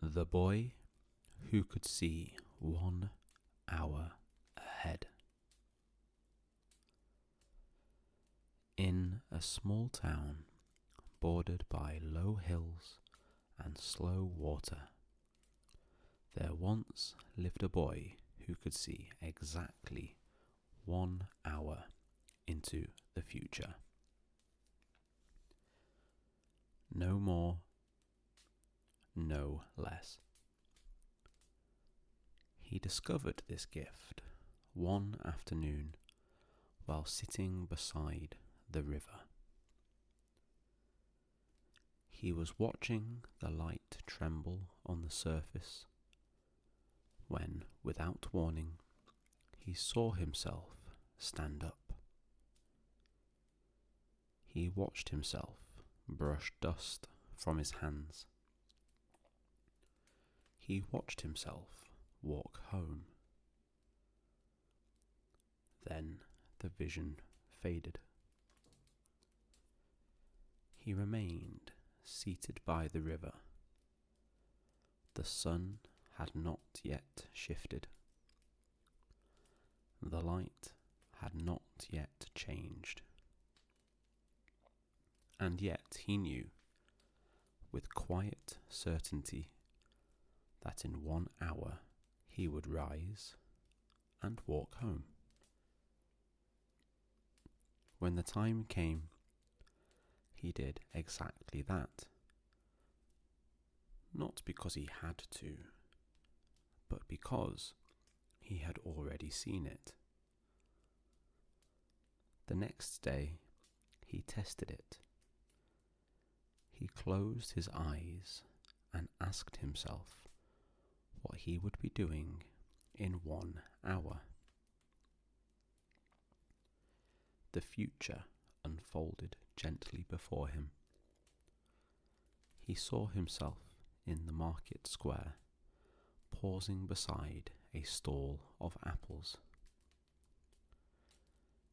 The boy who could see 1 hour ahead. In a small town bordered by low hills and slow water, there once lived a boy who could see exactly 1 hour into the future. No more, no less. He discovered this gift one afternoon while sitting beside the river. He was watching the light tremble on the surface when, without warning, he saw himself stand up. He watched himself brush dust from his hands. He watched himself walk home. Then the vision faded. He remained seated by the river. The sun had not yet shifted. The light had not yet changed. And yet he knew, with quiet certainty, that in 1 hour he would rise and walk home. When the time came, he did exactly that. Not because he had to, but because he had already seen it. The next day, he tested it. He closed his eyes and asked himself what he would be doing in 1 hour. The future unfolded gently before him. He saw himself in the market square, pausing beside a stall of apples.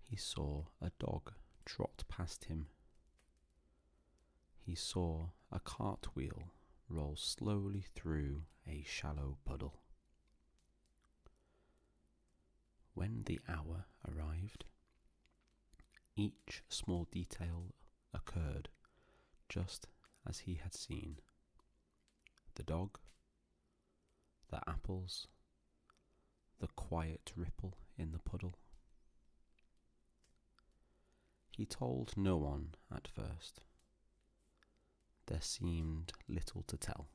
He saw a dog trot past him. He saw a cartwheel roll slowly through a shallow puddle. When the hour arrived, each small detail occurred just as he had seen. The dog, the apples, the quiet ripple in the puddle. He told no one at first. There seemed little to tell.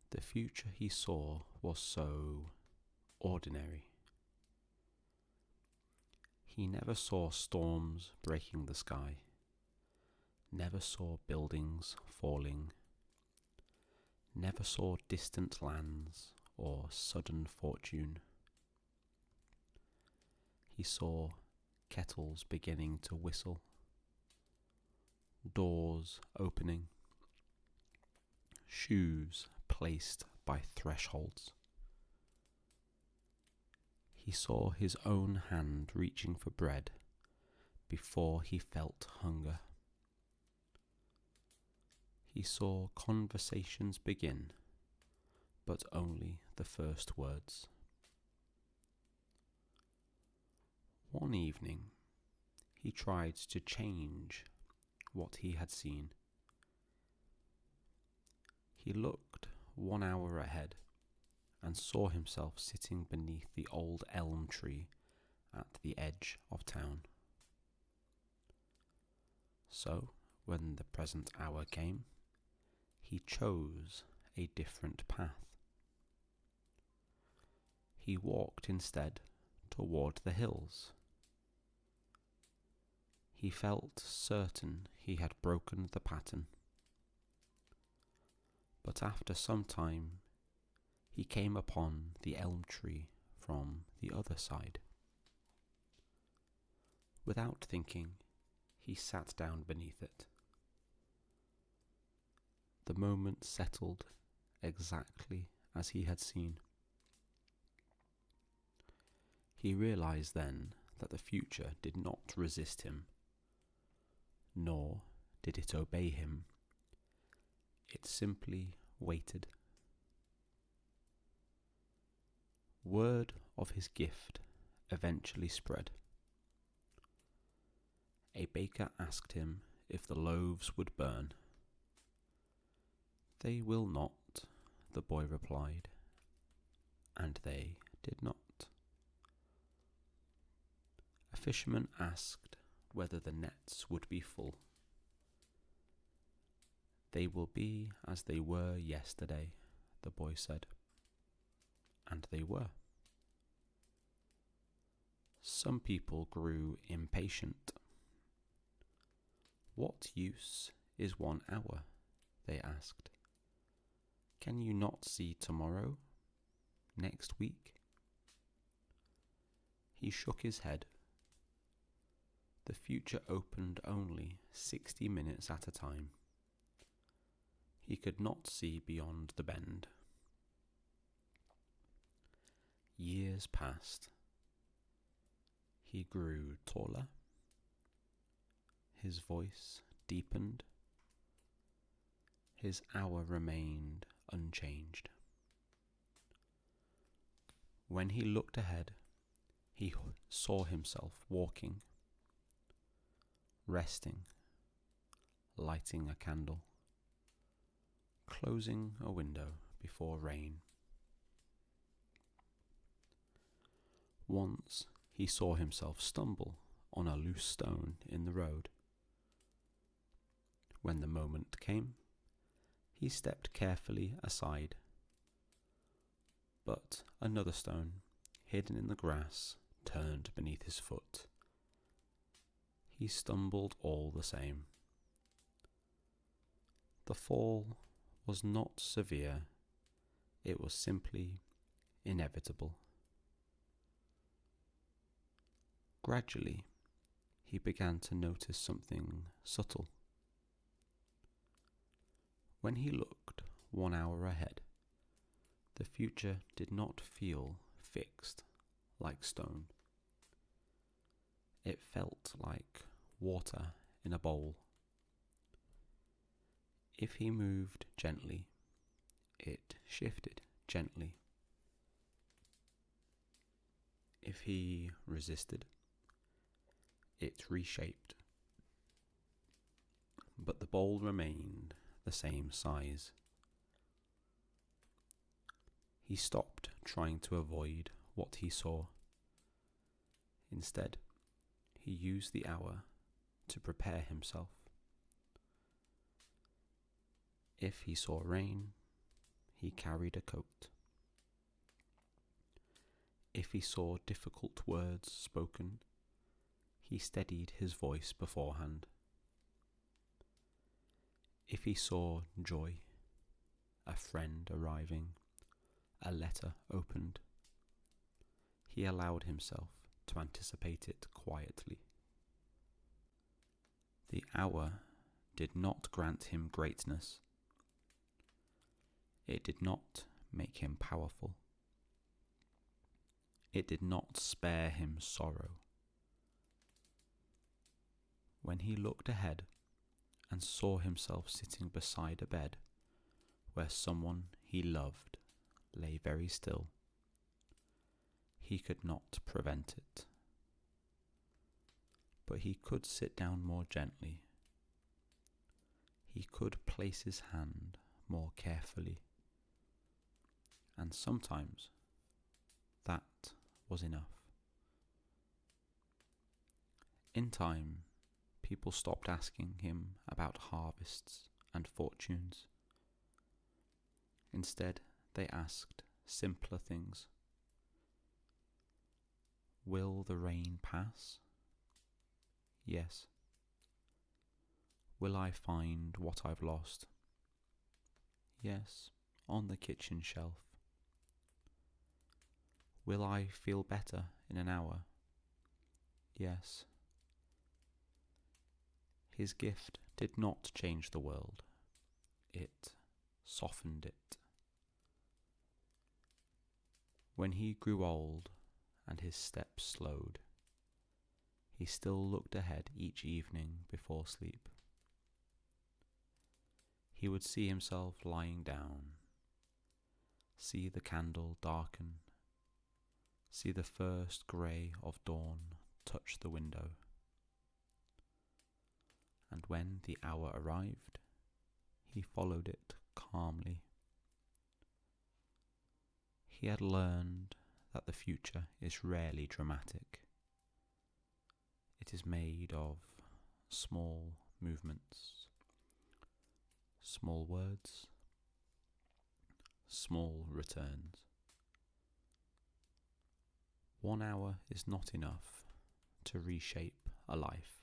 The future he saw was so ordinary. He never saw storms breaking the sky, never saw buildings falling, never saw distant lands or sudden fortune. He saw kettles beginning to whistle, doors opening, shoes placed by thresholds. He saw his own hand reaching for bread before he felt hunger. He saw conversations begin, but only the first words. One evening, he tried to change what he had seen. He looked 1 hour ahead and saw himself sitting beneath the old elm tree at the edge of town. So, when the present hour came, he chose a different path. He walked instead toward the hills. He felt certain he had broken the pattern. But after some time, he came upon the elm tree from the other side. Without thinking, he sat down beneath it. The moment settled exactly as he had seen. He realized then that the future did not resist him, nor did it obey him. It simply waited. Word of his gift eventually spread. A baker asked him if the loaves would burn. "They will not," the boy replied, and they did not. A fisherman asked whether the nets would be full. "They will be as they were yesterday," the boy said. And they were. Some people grew impatient. "What use is 1 hour?" they asked. "Can you not see tomorrow? Next week?" He shook his head. The future opened only 60 minutes at a time. He could not see beyond the bend. Years passed. He grew taller. His voice deepened. His hour remained unchanged. When he looked ahead, he saw himself walking, resting, lighting a candle, closing a window before rain. Once he saw himself stumble on a loose stone in the road. When the moment came, he stepped carefully aside. But another stone, hidden in the grass, turned beneath his foot. He stumbled all the same. The fall was not severe, it was simply inevitable. Gradually, he began to notice something subtle. When he looked 1 hour ahead, the future did not feel fixed like stone. It felt like water in a bowl. If he moved gently, it shifted gently. If he resisted, it reshaped. But the bowl remained the same size. He stopped trying to avoid what he saw. Instead, he used the hour to prepare himself. If he saw rain, he carried a coat. If he saw difficult words spoken, he steadied his voice beforehand. If he saw joy, a friend arriving, a letter opened, he allowed himself to anticipate it quietly. The hour did not grant him greatness. It did not make him powerful. It did not spare him sorrow. When he looked ahead and saw himself sitting beside a bed where someone he loved lay very still, he could not prevent it. But he could sit down more gently. He could place his hand more carefully. And sometimes that was enough. In time, people stopped asking him about harvests and fortunes. Instead, they asked simpler things. Will the rain pass? Yes. Will I find what I've lost? Yes, on the kitchen shelf. Will I feel better in an hour? Yes. His gift did not change the world. It softened it. When he grew old and his steps slowed, he still looked ahead each evening before sleep. he would see himself lying down, see the candle darken, see the first grey of dawn touch the window. And when the hour arrived, he followed it calmly. He had learned that the future is rarely dramatic. It is made of small movements, small words, small returns. 1 hour is not enough to reshape a life,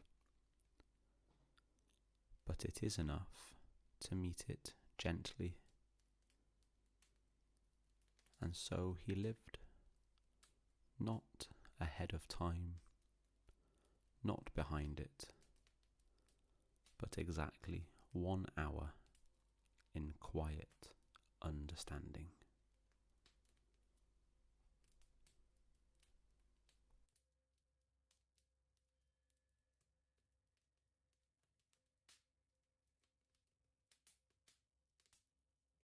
but it is enough to meet it gently. And so he lived, not ahead of time, not behind it, but exactly 1 hour in quiet understanding.